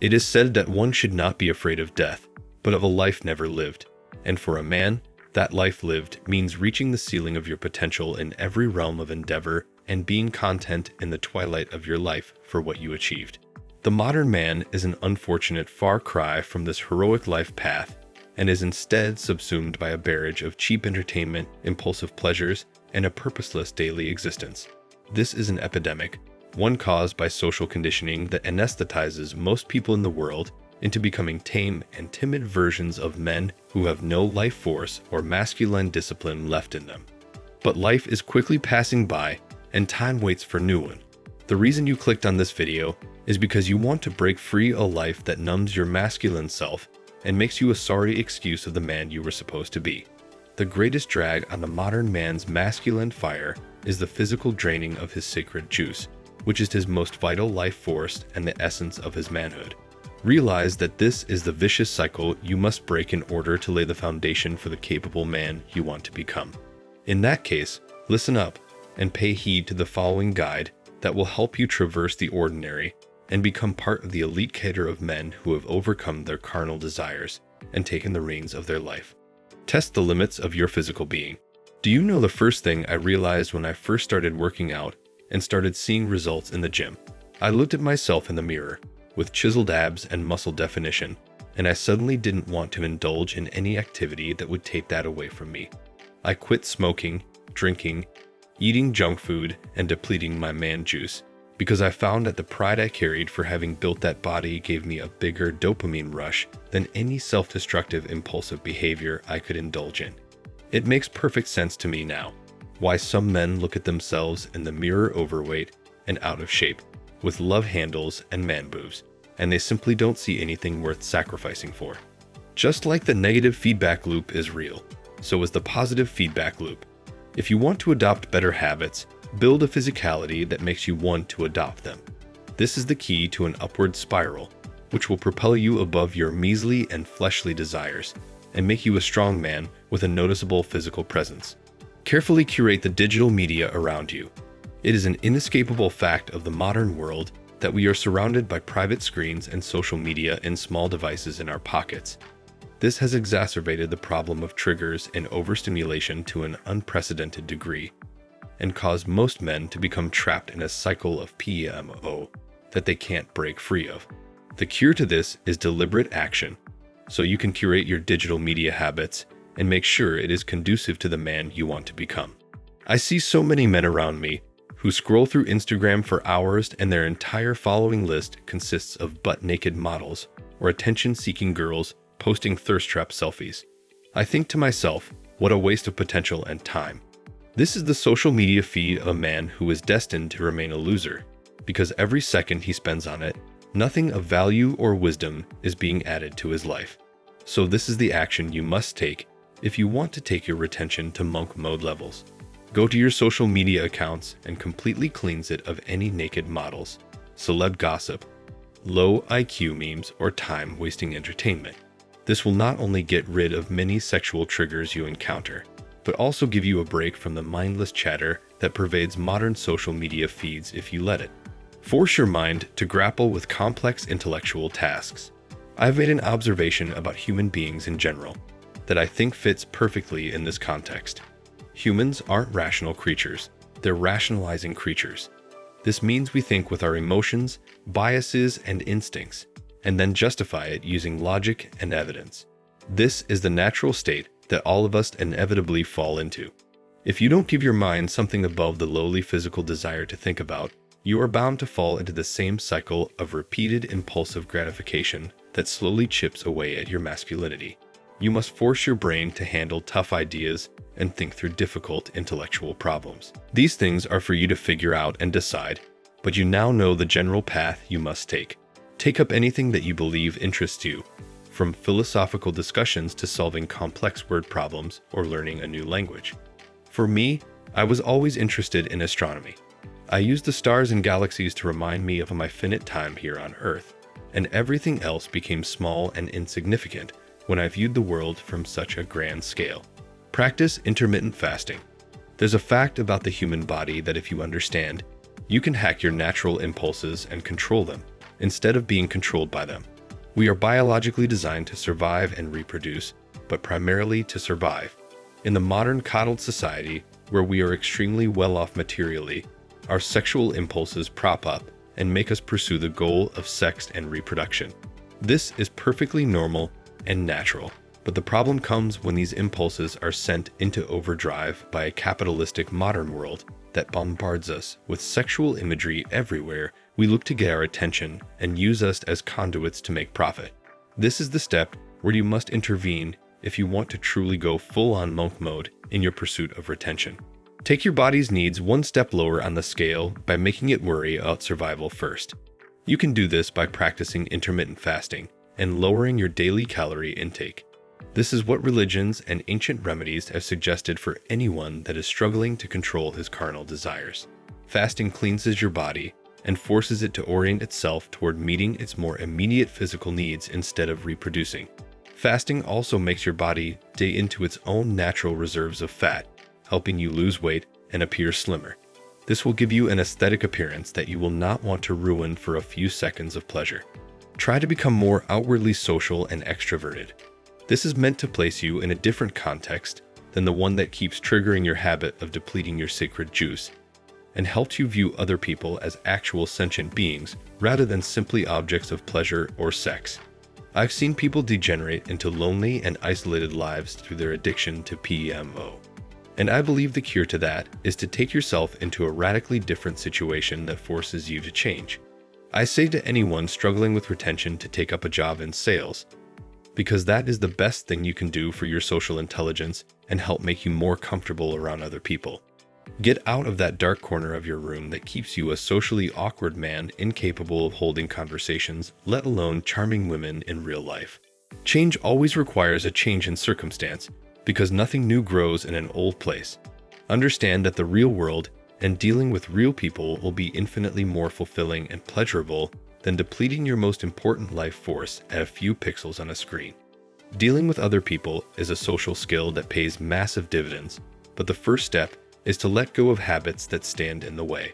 It is said that one should not be afraid of death, but of a life never lived. And for a man, that life lived means reaching the ceiling of your potential in every realm of endeavor and being content in the twilight of your life for what you achieved. The modern man is an unfortunate far cry from this heroic life path and is instead subsumed by a barrage of cheap entertainment, impulsive pleasures, and a purposeless daily existence. This is an epidemic, one caused by social conditioning that anesthetizes most people in the world into becoming tame and timid versions of men who have no life force or masculine discipline left in them. But life is quickly passing by, and time waits for new one. The reason you clicked on this video is because you want to break free a life that numbs your masculine self and makes you a sorry excuse of the man you were supposed to be. The greatest drag on the modern man's masculine fire is the physical draining of his sacred juice, which is his most vital life force and the essence of his manhood. Realize that this is the vicious cycle you must break in order to lay the foundation for the capable man you want to become. In that case, listen up and pay heed to the following guide that will help you traverse the ordinary and become part of the elite cadre of men who have overcome their carnal desires and taken the reins of their life. Test the limits of your physical being. Do you know the first thing I realized when I first started working out and started seeing results in the gym? I looked at myself in the mirror with chiseled abs and muscle definition, and I suddenly didn't want to indulge in any activity that would take that away from me. I quit smoking, drinking, eating junk food, and depleting my man juice because I found that the pride I carried for having built that body gave me a bigger dopamine rush than any self-destructive impulsive behavior I could indulge in. It makes perfect sense to me now why some men look at themselves in the mirror overweight and out of shape, with love handles and man boobs, and they simply don't see anything worth sacrificing for. Just like the negative feedback loop is real, so is the positive feedback loop. If you want to adopt better habits, build a physicality that makes you want to adopt them. This is the key to an upward spiral, which will propel you above your measly and fleshly desires and make you a strong man with a noticeable physical presence. Carefully curate the digital media around you. It is an inescapable fact of the modern world that we are surrounded by private screens and social media in small devices in our pockets. This has exacerbated the problem of triggers and overstimulation to an unprecedented degree, and caused most men to become trapped in a cycle of PMO that they can't break free of. The cure to this is deliberate action, so you can curate your digital media habits and make sure it is conducive to the man you want to become. I see so many men around me who scroll through Instagram for hours and their entire following list consists of butt-naked models or attention-seeking girls posting thirst trap selfies. I think to myself, what a waste of potential and time. This is the social media feed of a man who is destined to remain a loser, because every second he spends on it, nothing of value or wisdom is being added to his life. So this is the action you must take if you want to take your retention to monk mode levels. Go to your social media accounts and completely cleanse it of any naked models, celeb gossip, low IQ memes, or time-wasting entertainment. This will not only get rid of many sexual triggers you encounter, but also give you a break from the mindless chatter that pervades modern social media feeds if you let it. Force your mind to grapple with complex intellectual tasks. I've made an observation about human beings in general that I think fits perfectly in this context. Humans aren't rational creatures, they're rationalizing creatures. This means we think with our emotions, biases, and instincts, and then justify it using logic and evidence. This is the natural state that all of us inevitably fall into. If you don't give your mind something above the lowly physical desire to think about, you are bound to fall into the same cycle of repeated impulsive gratification that slowly chips away at your masculinity. You must force your brain to handle tough ideas and think through difficult intellectual problems. These things are for you to figure out and decide, but you now know the general path you must take. Take up anything that you believe interests you, from philosophical discussions to solving complex word problems or learning a new language. For me, I was always interested in astronomy. I used the stars and galaxies to remind me of my finite time here on Earth, and everything else became small and insignificant when I viewed the world from such a grand scale. Practice intermittent fasting. There's a fact about the human body that if you understand, you can hack your natural impulses and control them. instead of being controlled by them. We are biologically designed to survive and reproduce, but primarily to survive. In the modern coddled society, where we are extremely well off materially, our sexual impulses prop up and make us pursue the goal of sex and reproduction. This is perfectly normal and natural, but the problem comes when these impulses are sent into overdrive by a capitalistic modern world that bombards us with sexual imagery everywhere. We look to get our attention and use us as conduits to make profit. This is the step where you must intervene if you want to truly go full-on monk mode in your pursuit of retention. Take your body's needs one step lower on the scale by making it worry about survival first. You can do this by practicing intermittent fasting and lowering your daily calorie intake. This is what religions and ancient remedies have suggested for anyone that is struggling to control his carnal desires. Fasting cleanses your body and forces it to orient itself toward meeting its more immediate physical needs instead of reproducing. Fasting also makes your body dig into its own natural reserves of fat, helping you lose weight and appear slimmer. This will give you an aesthetic appearance that you will not want to ruin for a few seconds of pleasure. Try to become more outwardly social and extroverted. This is meant to place you in a different context than the one that keeps triggering your habit of depleting your sacred juice, and helps you view other people as actual sentient beings rather than simply objects of pleasure or sex. I've seen people degenerate into lonely and isolated lives through their addiction to PMO. And I believe the cure to that is to take yourself into a radically different situation that forces you to change. I say to anyone struggling with retention to take up a job in sales, because that is the best thing you can do for your social intelligence and help make you more comfortable around other people. Get out of that dark corner of your room that keeps you a socially awkward man incapable of holding conversations, let alone charming women in real life. Change always requires a change in circumstance, because nothing new grows in an old place. Understand that the real world and dealing with real people will be infinitely more fulfilling and pleasurable than depleting your most important life force at a few pixels on a screen. Dealing with other people is a social skill that pays massive dividends, but the first step is to let go of habits that stand in the way.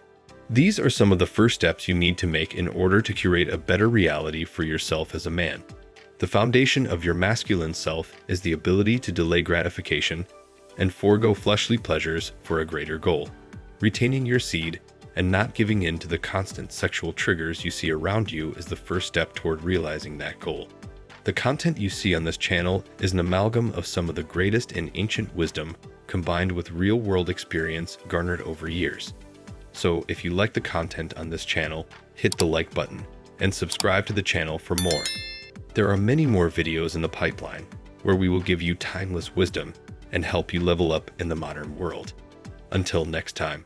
These are some of the first steps you need to make in order to curate a better reality for yourself as a man. The foundation of your masculine self is the ability to delay gratification and forego fleshly pleasures for a greater goal. Retaining your seed and not giving in to the constant sexual triggers you see around you is the first step toward realizing that goal. The content you see on this channel is an amalgam of some of the greatest in ancient wisdom combined with real-world experience garnered over years. So if you like the content on this channel, hit the like button and subscribe to the channel for more. There are many more videos in the pipeline where we will give you timeless wisdom and help you level up in the modern world. Until next time.